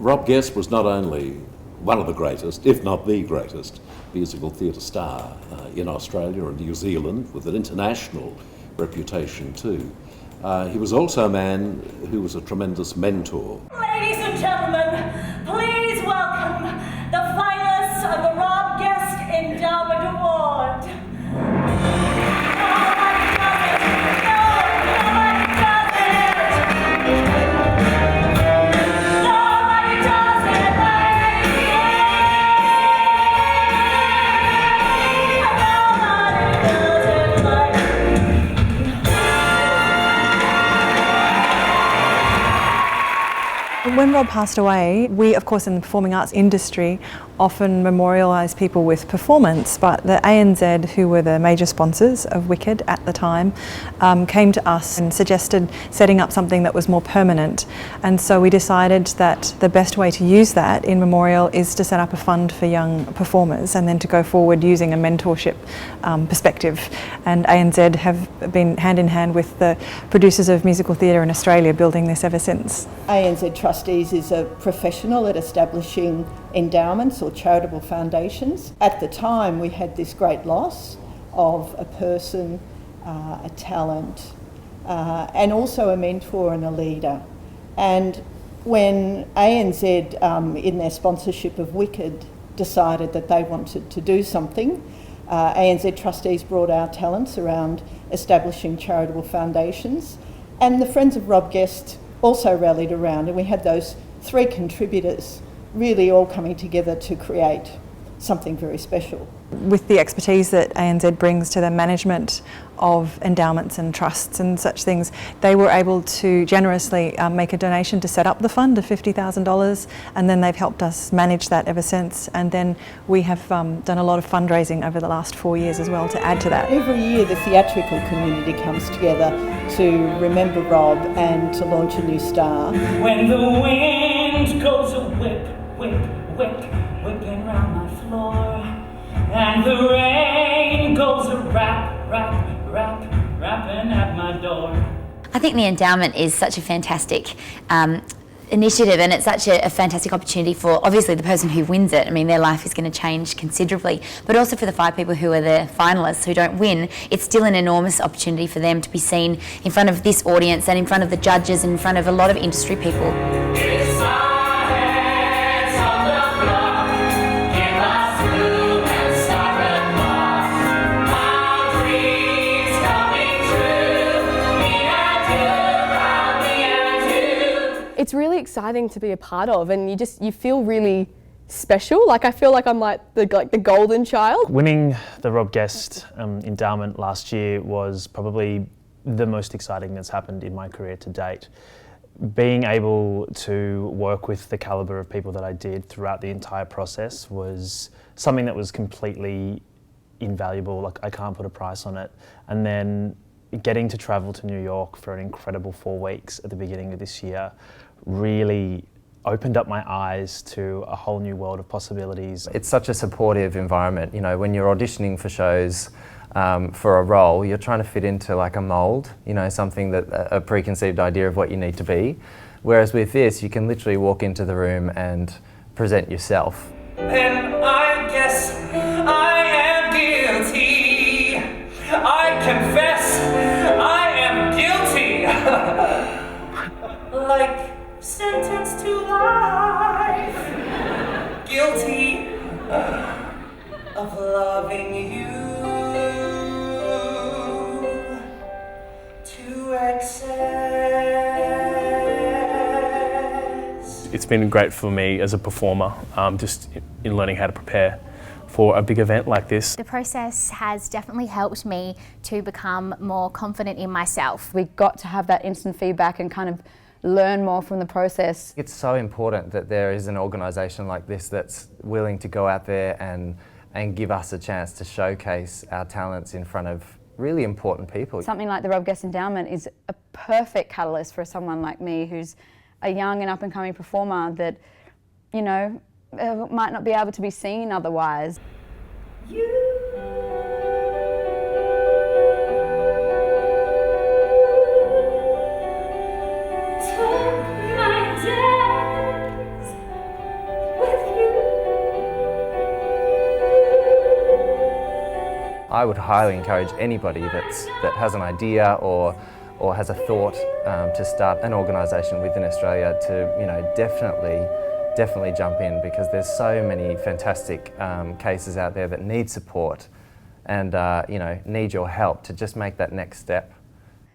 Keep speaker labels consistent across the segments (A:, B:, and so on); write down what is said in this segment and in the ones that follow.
A: Rob Guest was not only one of the greatest, if not the greatest, musical theatre star in Australia and New Zealand, with an international reputation too. He was also a man who was a tremendous mentor.
B: Ladies and gentlemen, please welcome the finalists of the Rob Guest Endowment Award.
C: When Rob passed away, we, of course, in the performing arts industry, often memorialise people with performance, but the ANZ, who were the major sponsors of Wicked at the time, came to us and suggested setting up something that was more permanent. And so we decided that the best way to use that in memorial is to set up a fund for young performers and then to go forward using a mentorship perspective. And ANZ have been hand in hand with the producers of musical theatre in Australia building this ever since.
D: ANZ Trustees is a professional at establishing endowments or charitable foundations. At the time we had this great loss of a person, a talent, and also a mentor and a leader. And when ANZ, in their sponsorship of Wicked, decided that they wanted to do something, ANZ Trustees brought our talents around establishing charitable foundations, and the Friends of Rob Guest also rallied around, and we had those three contributors really all coming together to create something very special.
C: With the expertise that ANZ brings to the management of endowments and trusts and such things, they were able to generously make a donation to set up the fund of $50,000, and then they've helped us manage that ever since. And then we have done a lot of fundraising over the last 4 years as well to add to that.
D: Every year the theatrical community comes together to remember Rob and to launch a new star.
B: When the wind goes a whip, whip, whip, whipping round my floor, and the rain goes a rap, rap, rap, rapping at my door.
E: I think the endowment is such a fantastic initiative, and it's such a fantastic opportunity for obviously the person who wins it. I mean, their life is going to change considerably, but also for the 5 people who are the finalists who don't win, it's still an enormous opportunity for them to be seen in front of this audience and in front of the judges and in front of a lot of industry people.
F: It's really exciting to be a part of, and you feel really special. Like I feel like I'm like the golden child.
G: Winning the Rob Guest Endowment last year was probably the most exciting that's happened in my career to date. Being able to work with the calibre of people that I did throughout the entire process was something that was completely invaluable. Like, I can't put a price on it. And then getting to travel to New York for an incredible 4 weeks at the beginning of this year really opened up my eyes to a whole new world of possibilities.
H: It's such a supportive environment. You know, when you're auditioning for shows for a role, you're trying to fit into like a mould, you know, something that a preconceived idea of what you need to be. Whereas with this, you can literally walk into the room and present yourself.
B: And I guess I am guilty. I confess I am guilty. Like sentenced to life. Guilty of loving you to excess.
G: It's been great for me as a performer, just in learning how to prepare for a big event like this.
I: The process has definitely helped me to become more confident in myself.
J: We got to have that instant feedback and kind of learn more from the process.
H: It's so important that there is an organisation like this that's willing to go out there and give us a chance to showcase our talents in front of really important people.
J: Something like the Rob Guest Endowment is a perfect catalyst for someone like me who's a young and up-and-coming performer that, you know, might not be able to be seen otherwise.
H: I would highly encourage anybody that has an idea or has a thought to start an organisation within Australia to definitely jump in, because there's so many fantastic cases out there that need support and need your help to just make that next step.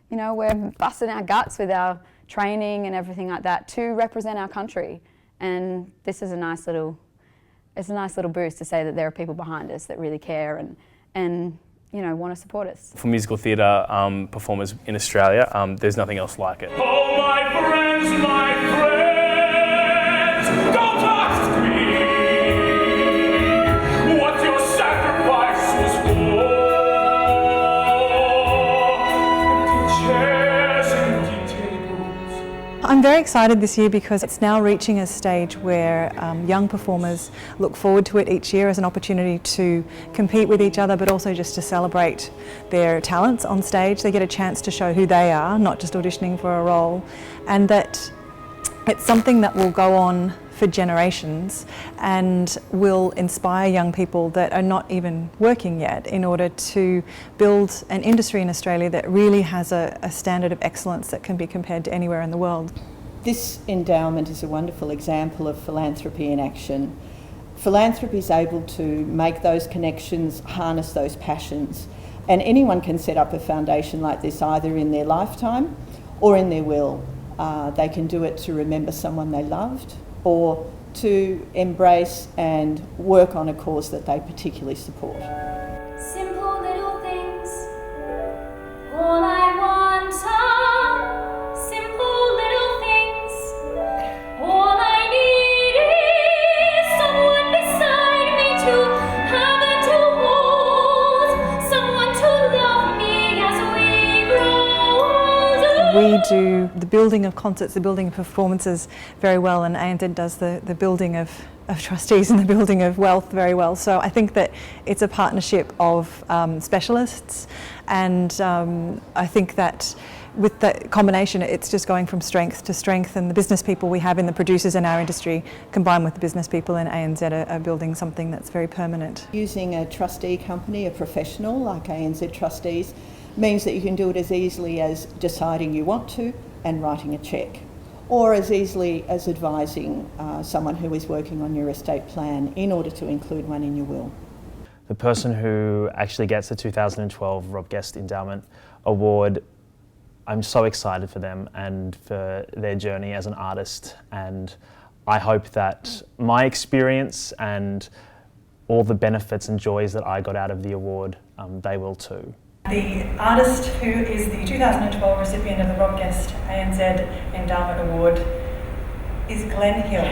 J: You know, we're busting our guts with our training and everything like that to represent our country, and this is a nice little boost to say that there are people behind us that really care and want to support us.
K: For musical theatre performers in Australia, there's nothing else like it.
B: Oh, my friends, don't ask me what your sacrifice was for. Empty chairs, empty tables.
C: I'm very excited this year because it's now reaching a stage where young performers look forward to it each year as an opportunity to compete with each other, but also just to celebrate their talents on stage. They get a chance to show who they are, not just auditioning for a role, and that it's something that will go on for generations and will inspire young people that are not even working yet in order to build an industry in Australia that really has a standard of excellence that can be compared to anywhere in the world.
D: This endowment is a wonderful example of philanthropy in action. Philanthropy is able to make those connections, harness those passions, and anyone can set up a foundation like this either in their lifetime or in their will. They can do it to remember someone they loved, or to embrace and work on a cause that they particularly support.
I: Simple little things, all I want are simple little things. All I need is someone beside me to have and to hold, someone to love me as we grow older.
C: We do the building of concerts, the building of performances very well, and ANZ does the building of trustees and the building of wealth very well. So I think that it's a partnership of specialists, and I think that with that combination, it's just going from strength to strength, and the business people we have in the producers in our industry combined with the business people in ANZ are building something that's very permanent.
D: Using a trustee company, a professional like ANZ Trustees, means that you can do it as easily as deciding you want to and writing a cheque, or as easily as advising someone who is working on your estate plan in order to include one in your will.
G: The person who actually gets the 2012 Rob Guest Endowment Award, I'm so excited for them and for their journey as an artist, and I hope that my experience and all the benefits and joys that I got out of the award, they will too.
C: The artist who is the 2012 recipient of the Rob Guest ANZ Endowment Award is Glenn Hill.